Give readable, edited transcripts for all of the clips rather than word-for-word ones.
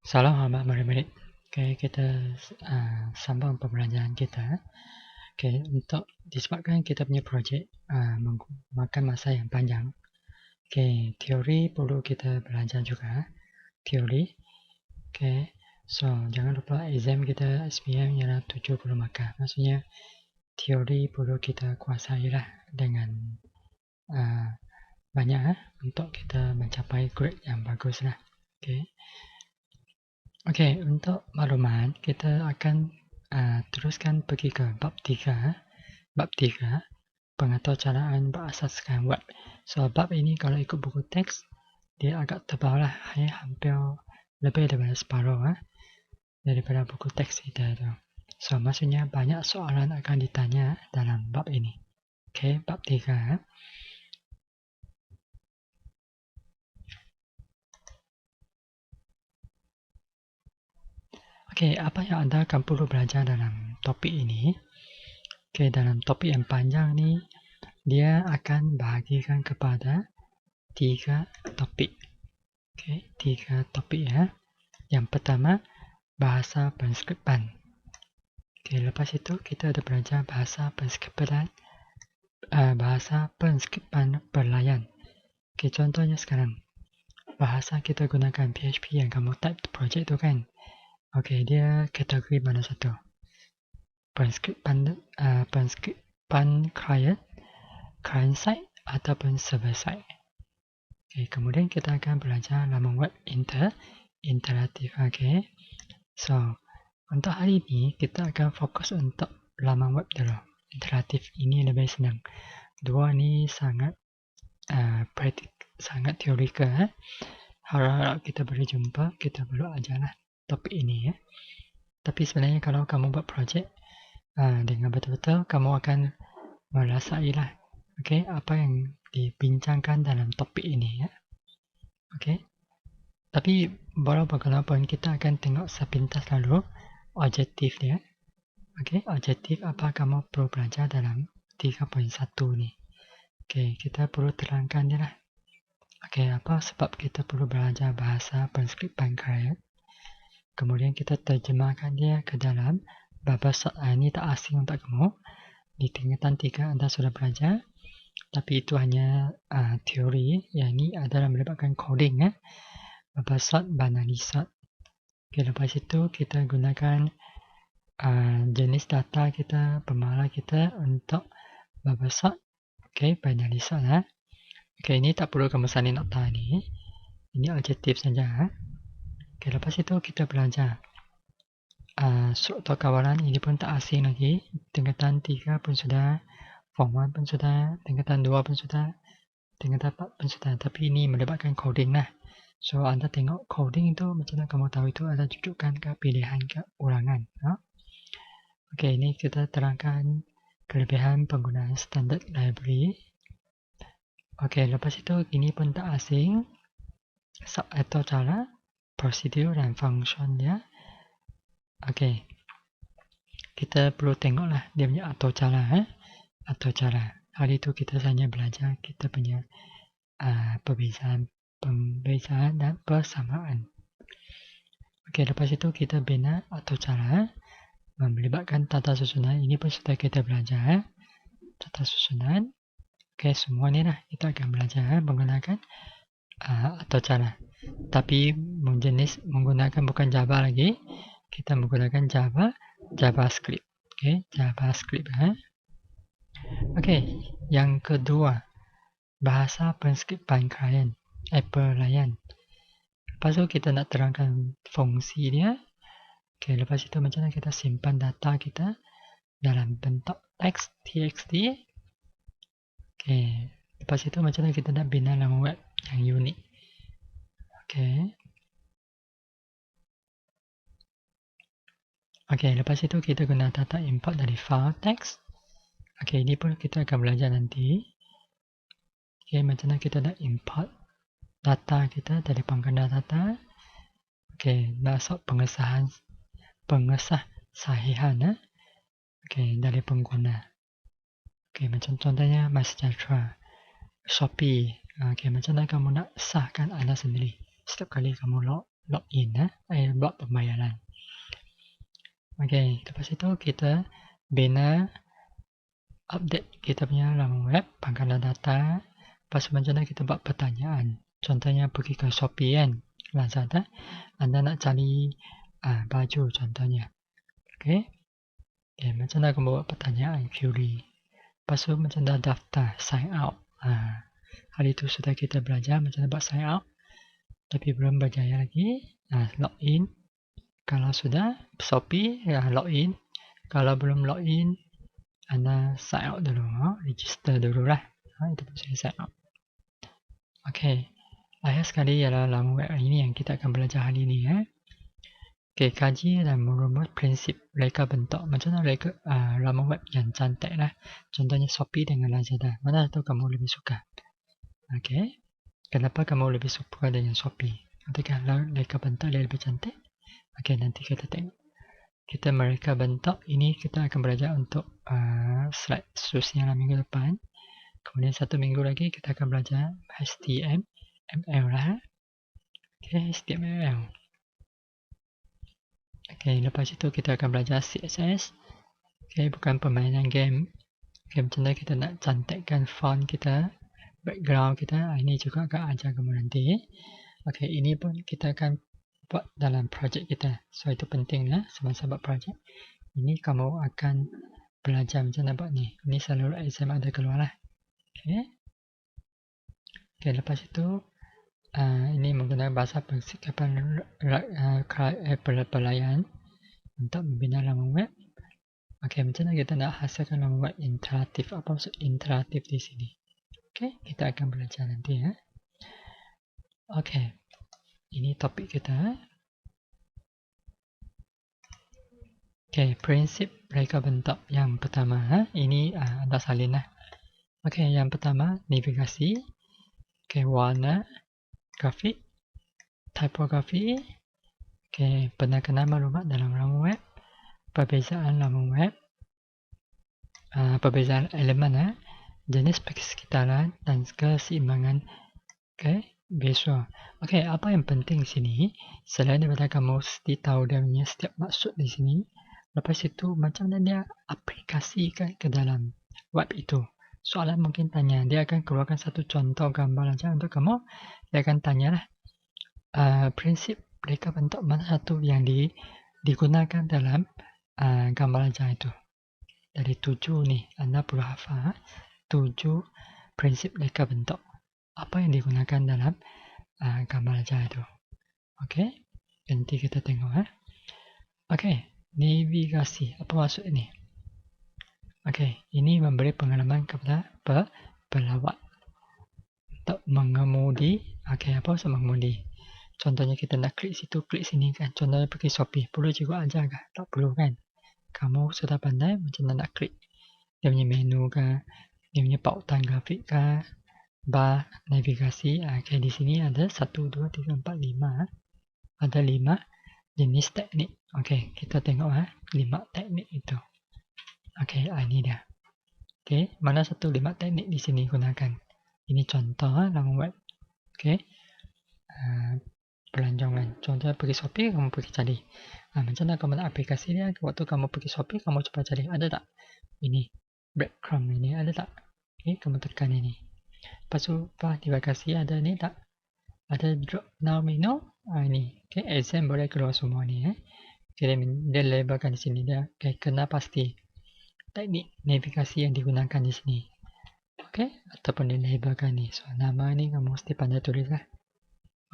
Salam hormat murid-murid. Okay, kita sambung pembelajaran kita. Okay, untuk disebabkan kita punya projek makan masa yang panjang. Okay, teori perlu kita belajar juga. Teori. Okay, so jangan lupa exam kita SPM ialah 70 markah. Maksudnya teori perlu kita kuasai lah dengan banyak untuk kita mencapai grade yang bagus lah. Okay. Okey, untuk maklumat, kita akan teruskan pergi ke bab 3. Bab 3, pengaturcaraan berasaskan web. So, bab ini kalau ikut buku teks, dia agak tebal lah. Hampir lebih daripada separuh daripada buku teks kita tu. So, maksudnya banyak soalan akan ditanya dalam bab ini. Okey, bab 3. Okey, apa yang anda akan perlu belajar dalam topik ini? Okey, dalam topik yang panjang ni, dia akan bahagikan kepada 3 topik. Okey, 3 topik ya. Yang pertama, bahasa penskriptan. Okey, lepas itu kita ada belajar bahasa penskriptan berlayan. Okey, contohnya sekarang. Bahasa kita gunakan PHP yang kamu type project tu kan. Okey, dia kategori mana satu? Penskriptan client side ataupun server side. Okay, kemudian kita akan belajar laman web interaktif. Okay. So, untuk hari ini kita akan fokus untuk laman web dulu. Interaktif ini lebih senang. Dua ni sangat sangat teorikal. Harap kita boleh jumpa, kita perlu ajarlah topik ini ya. Tapi sebenarnya kalau kamu buat projek dengan betul-betul, kamu akan merasailah apa yang dibincangkan dalam topik ini ya. Okey. Tapi bagaimanapun kita akan tengok sepintas lalu objektif dia. Okey, objektif apa kamu perlu belajar dalam 3.1 ni. Okey, kita perlu terangkan dia lah. Okey, apa sebab kita perlu belajar bahasa penskriptan client. Kemudian kita terjemahkan dia ke dalam babas ini tak asing untuk kamu. Di tingkatan 3 anda sudah belajar. Tapi itu hanya teori. Yang ini adalah melibatkan coding ya. Babasat banalisat. Okay, lepas itu kita gunakan jenis data kita, pemala kita untuk babasat. Okay, banalisat lah. Okay, ini tak perlu kamu salin nota ni. Ini objektif saja. Okay, lepas itu kita belajar struktur kawalan. Ini pun tak asing lagi. Tingkatan 3 pun sudah. Form 1 pun sudah. Tingkatan 2 pun sudah. Tingkatan 4 pun sudah. Tapi ini melibatkan coding lah. So, anda tengok coding itu, macam mana kamu tahu itu ada jujukan ke pilihan ke ulangan. Okey, ini kita terangkan kelebihan penggunaan standard library. Okey, lepas itu ini pun tak asing. Atau cara, prosedur dan fungsinya. Okey, kita perlu tengoklah dia punya atau cara. Atau cara. Hari itu kita hanya belajar kita punya perbezaan dan persamaan. Okey, lepas itu kita bina atau cara melibatkan tata susunan. Ini pun sudah kita belajar. Tata susunan. Okey, semua ni lah kita akan belajar menggunakan atau cara. Tapi jenis menggunakan bukan Java lagi. Kita menggunakan JavaScript. Okey, JavaScript. Okey, yang kedua. Bahasa penskriptan client. Pelayan. Lepas tu kita nak terangkan fungsi dia. Okey, lepas itu macam mana kita simpan data kita dalam bentuk teks txt. Okey, lepas itu macam mana kita nak bina laman web yang unik. Okey. Okey, lepas itu kita guna data import dari file teks. Okey, ini pun kita akan belajar nanti. Okey, macam mana kita nak import data kita dari pengguna data. Okey, masuk pengesah sahihan okey, dari pengguna. Okey, macam contohnya MySejahtera, Shopee. Okey, macam mana kamu nak sahkan anda sendiri setiap kali kamu log login buat pembayaran. Okey, lepas itu kita bina update kita punya laman web, pangkalan data. Lepas macam mana kita buat pertanyaan. Contohnya pergi ke Shopee kan, Lazada, anda nak cari baju contohnya. Okey. Okay, macam mana kamu buat pertanyaan, query. Lepas tu macam dah daftar, sign out. Hari itu sudah kita belajar macam mana buat sign out. Tapi belum berjaya lagi. Login. Kalau sudah, Shopee, login. Kalau belum login, anda sign out dulu. Register dulu lah. Itu pun saya sign out. Okay. Akhir sekali ialah laman web ini yang kita akan belajar hari ini. Okay, kaji dan merumus prinsip reka bentuk. Macam mana reka laman web yang cantik lah. Contohnya Shopee dengan Lazada. Mana satu kamu lebih suka? Okay. Kenapa kamu lebih suka dengan Shopee? Adakah reka bentuk dia lebih cantik? Okay, nanti kita tengok. Kita mereka bentuk. Ini kita akan belajar untuk slide seterusnya minggu depan. Kemudian 1 minggu lagi kita akan belajar HTML lah. Okay, HTML. Okay, lepas itu kita akan belajar CSS. Okay, bukan permainan game. Okay, macam mana kita nak cantikkan font kita, background kita. Ini juga akan ajar kamu nanti. Okay, ini pun kita akan buat dalam projek kita. So, itu penting lah semasa buat projek. Ini kamu akan belajar macam mana buat ni. Ini selalu exam ada keluar lah. Okay. Okay, lepas itu, ini menggunakan bahasa persikapan pelayan untuk membina laman web. Okey, macam mana kita nak hasilkan laman web interaktif? Apa maksud interaktif di sini? Okey, kita akan belajar nanti ya. Okey, ini topik kita. Okey, prinsip reka bentuk yang pertama. Ini anda salin lah. Okey, yang pertama navigasi. Okey, warna, grafik, tipografi. Okey, penekanan maklumat dalam laman web. Perbezaan laman web. Perbezaan elemen, jenis persekitaran dan keseimbangan visual. Okey, apa yang penting di sini, selain daripada kamu mesti tahu dia punya setiap maksud di sini, lepas itu macam mana dia aplikasikan ke dalam web itu. Soalan mungkin tanya, dia akan keluarkan satu contoh gambar saja untuk kamu. Dia akan tanyalah prinsip reka bentuk mana satu yang digunakan dalam gambar saja itu. Dari 7 ni, anda perlu hafal 7 prinsip reka bentuk. Apa yang digunakan dalam gambar ajar itu. Okey, nanti kita tengok. Okey, navigasi. Apa maksud ini? Okey, ini memberi pengalaman kepada pelawat untuk mengemudi. Okey, apa maksud mengemudi? Contohnya kita nak klik situ, klik sini kan. Contohnya pergi Shopee, perlu juga ajar kah? Tak perlu kan? Kamu sudah pandai macam mana nak klik. Dia punya menu kah? Dia punya pautan grafik kah? Bar navigasi. Okay, di sini ada 1, 2, 3, 4, 5. Ada 5 jenis teknik. Okay, kita tengok 5 teknik itu. Okay, ini dia. Okay, mana satu 5 teknik di sini gunakan. Ini contoh laman web. Okay, pelancongan. Contohnya pergi Shopee, kamu pergi cari. Macam mana kamu nak aplikasi dia? Waktu kamu pergi Shopee, kamu cuba cari. Ada tak? Ini breadcrumb ini ada tak? Okay, kamu tekan ini. Lepas tu navigasi ada ni tak? Ada drop down menu. Ini. Okay, exam boleh keluar semua ni. Okay, dia labelkan di sini dia. Okay, kena pasti teknik navigasi yang digunakan di sini. Okay, ataupun dia labelkan ni. So, nama ni kamu mesti pandai tulis lah.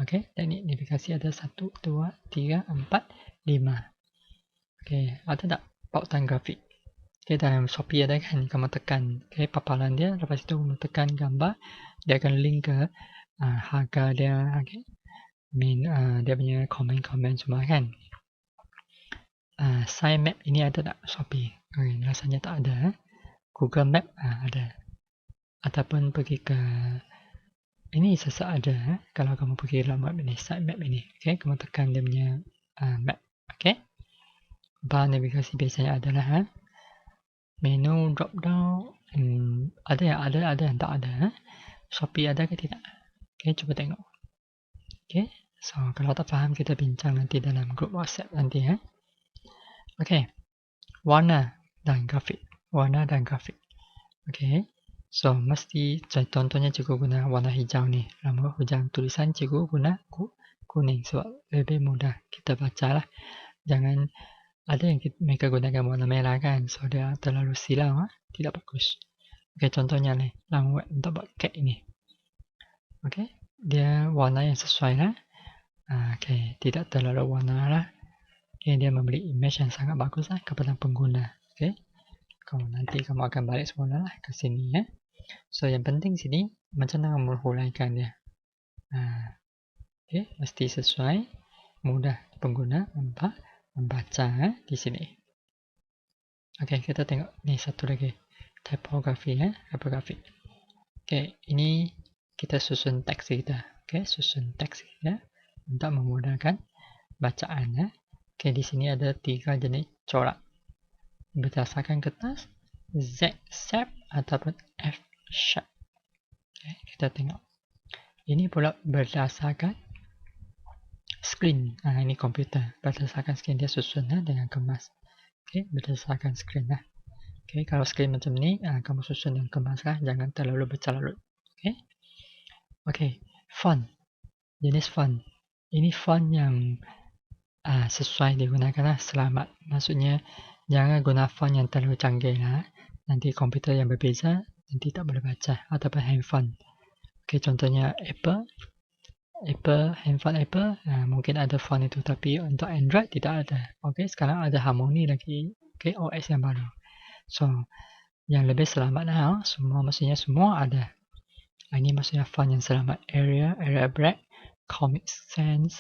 Okay, teknik navigasi ada 1, 2, 3, 4, 5. Okay, ada tak pautan grafik? Okay, dalam Shopee ada kan, kamu tekan paparan dia, lepas itu kamu tekan gambar, dia akan link ke harga dia, okay. Dia punya komen-komen semua kan. Sign map ini ada tak Shopee? Okay, rasanya tak ada. Google Map ada. Ataupun pergi ke ini sesak ada. Kalau kamu pergi dalam web ini, sign map ini, okay, kamu tekan dia punya map, okay. Bar navigasi biasanya adalah menu drop down. Ada yang tak ada. Shopee ada ke tidak? Okay, cuba tengok. Okay, So, kalau tak faham kita bincang nanti dalam grup WhatsApp nanti ya. Okay, warna dan grafik. Warna dan grafik. Okay, so mesti contohnya cikgu guna warna hijau ni. Lama hujang tulisan cikgu guna kuning sebab lebih mudah kita baca lah. Jangan ada yang mereka gunakan warna merah kan, so dia terlalu silau, tidak bagus. Okay, contohnya ni, lama untuk buat kek ini. Okay, dia warna yang sesuai lah. Okay, tidak terlalu warna lah. Okay, dia memberi image yang sangat bagus lah kepada pengguna. Okay, nanti kamu akan balik semula lah ke sini ya. So yang penting sini macam mana menghuraikan dia. Okay, mesti sesuai, mudah pengguna membaca di sini. Okay, kita tengok ni satu lagi. Typography ya, typography. Okay, ini kita susun teks kita. Okay, susun teks kita untuk memudahkan bacaan ya. Okay, di sini ada 3 jenis corak. Berdasarkan kertas, Z shape ataupun F shape. Okay, kita tengok. Ini pula berdasarkan screen. Ini komputer. Berdasarkan screen dia susun dengan kemas. Okay, berdasarkan screen lah. Okay, kalau screen macam ni, kamu susun dengan kemas lah. Jangan terlalu bercalarut. Okay. Okay, font. Jenis font. Ini font yang sesuai digunakan lah, selamat. Maksudnya, jangan guna font yang terlalu canggih lah. Nanti komputer yang berbeza, nanti tak boleh baca. Ataupun handphone. Okay, contohnya Apple, handphone Apple, mungkin ada font itu. Tapi untuk Android, tidak ada. Okay, sekarang ada Harmony lagi. Okay, OS yang baru. So, yang lebih selamat lah. Maksudnya semua ada. Ini maksudnya font yang selamat. Area Break, Comic Sans,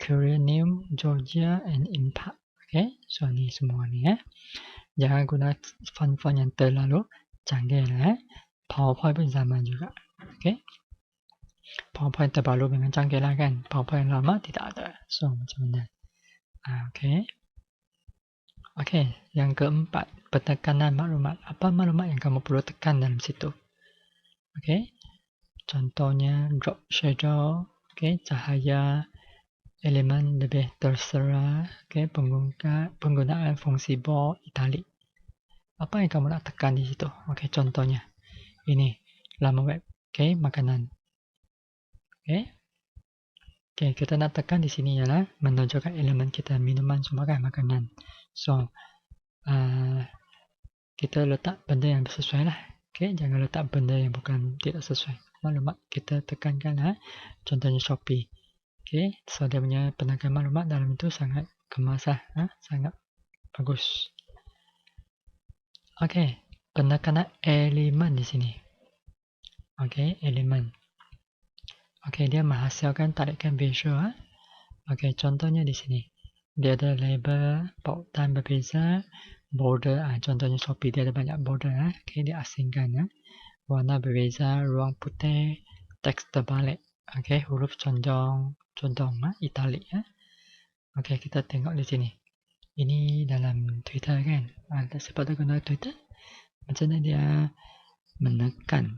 Career Name, Georgia, and Impact. Okay, so ni semua ni ya. Jangan guna font-font yang terlalu canggih lah. PowerPoint pun sama juga. Okay, PowerPoint terbaru memang canggih lah kan. PowerPoint yang lama tidak ada. So macam mana? Okay. Okay, yang keempat, penekanan maklumat. Apa maklumat yang kamu perlu tekan dalam situ? Okay, contohnya drop shadow, okay, cahaya, elemen lebih terserah, okay, penggunaan fungsi bold, italic. Apa yang kamu nak tekan di situ? Okay, contohnya ini laman web, okay, makanan. Okay, kita nak tekan di sini ialah menunjukkan elemen kita, minuman semua kan, makanan. So kita letak benda yang sesuai lah. Okay, jangan letak benda yang bukan tidak sesuai. Maklumat kita tekankan lah. Contohnya Shopee. Okay, so dia punya penekanan maklumat dalam itu sangat kemas lah. Sangat bagus. Okay, penekanan elemen di sini. Okay, elemen. Okay, dia menghasilkan tarikan visual. Okay, contohnya di sini. Dia ada label, pautan berbeza, border. Contohnya Shopee dia ada banyak border. Okay, dia asingkan. Warna berbeza, ruang putih, teks terbalik. Okay, huruf condong, italic. Okay, kita tengok di sini. Ini dalam Twitter kan. Siapa tahu guna Twitter? Macam mana dia menekan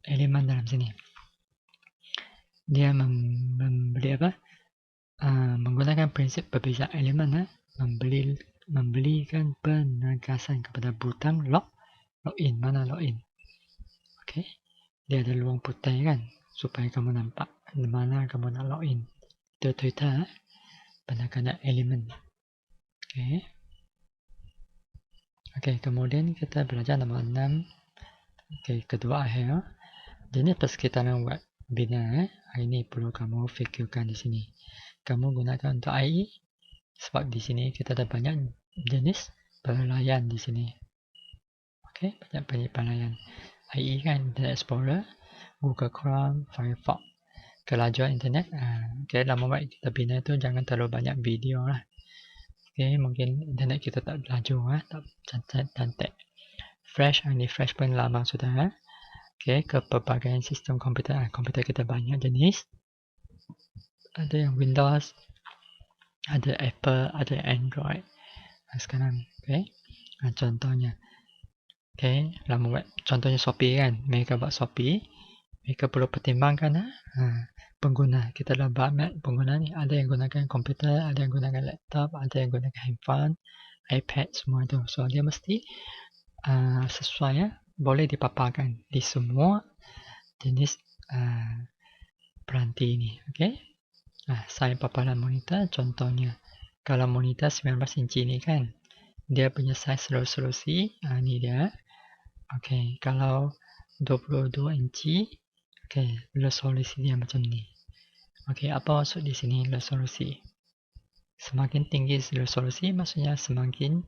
elemen dalam sini. Dia membeli apa? Menggunakan prinsip berbeza elemen. Memberikan penegasan kepada butang login. Mana login? Okay. Dia ada ruang putih kan. Supaya kamu nampak mana kamu nak login. Itu Twitter. Penekanan elemen. Okay. Okay, kemudian kita belajar nombor 6. Okay, kedua akhir. Jenis persekitaran web bina. Ini perlu kamu fikirkan di sini. Kamu gunakan untuk IE. Sebab di sini kita ada banyak jenis pelayan di sini. Okay, banyak pelayan. IE kan, Internet Explorer, Google Chrome, Firefox. Kelajuan internet. Okay, dalam web kita bina itu jangan terlalu banyak video lah. Okay, mungkin internet kita tak laju, tak cantik. Flash, ini Flash pun lama sudah. Okay, ke pelbagai sistem komputer. Komputer kita banyak jenis. Ada yang Windows, ada Apple, ada Android. Sekarang, okay. Contohnya, okay, lama web. Contohnya Shopee kan. Mereka buat Shopee. Mereka perlu pertimbangkan pengguna. Kita dah banyak pengguna ni. Ada yang gunakan komputer, ada yang gunakan laptop, ada yang gunakan handphone, iPad, semua tu. So dia mesti sesuai boleh dipaparkan di semua jenis peranti ni. Okay. Saya paparan monitor contohnya. Kalau monitor 19 inci ni kan, dia punya size resolusi ni dia. Okay, kalau 22 inci, okay, resolusi dia macam ni. Okay, apa maksud di sini resolusi? Semakin tinggi resolusi maksudnya semakin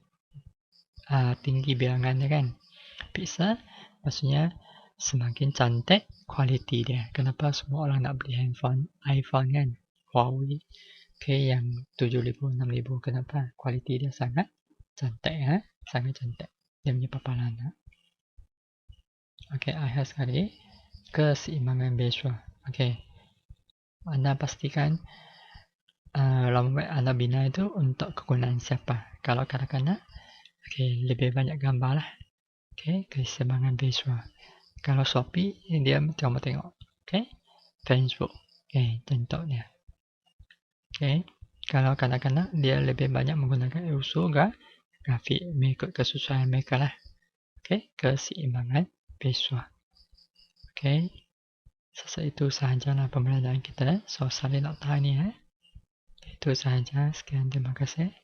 tinggi bilangan dia kan. Pixel maksudnya semakin cantik kualiti dia. Kenapa semua orang nak beli handphone iPhone kan? Huawei. Okay, yang 7,000, 6,000. Kenapa? Kualiti dia sangat cantik. Sangat cantik. Dia punya paparan. Okay, akhir sekali. Keseimbangan visual. Okay. Anda pastikan web anda bina itu untuk kegunaan siapa. Kalau kanak-kanak, okay, lebih banyak gambar lah. Okay, keseimbangan visual. Kalau Shopee, dia tengok-tengok. Okay, Facebook. Okay, contohnya. Okay, kalau kanak-kanak, dia lebih banyak menggunakan unsur grafik mengikut kesesuaian mereka lah. Okay, keseimbangan visual. Okay, itu sahajalah pembelajaran kita. So, saling nak tahan ni. Itu sahaja. Sekian, terima kasih.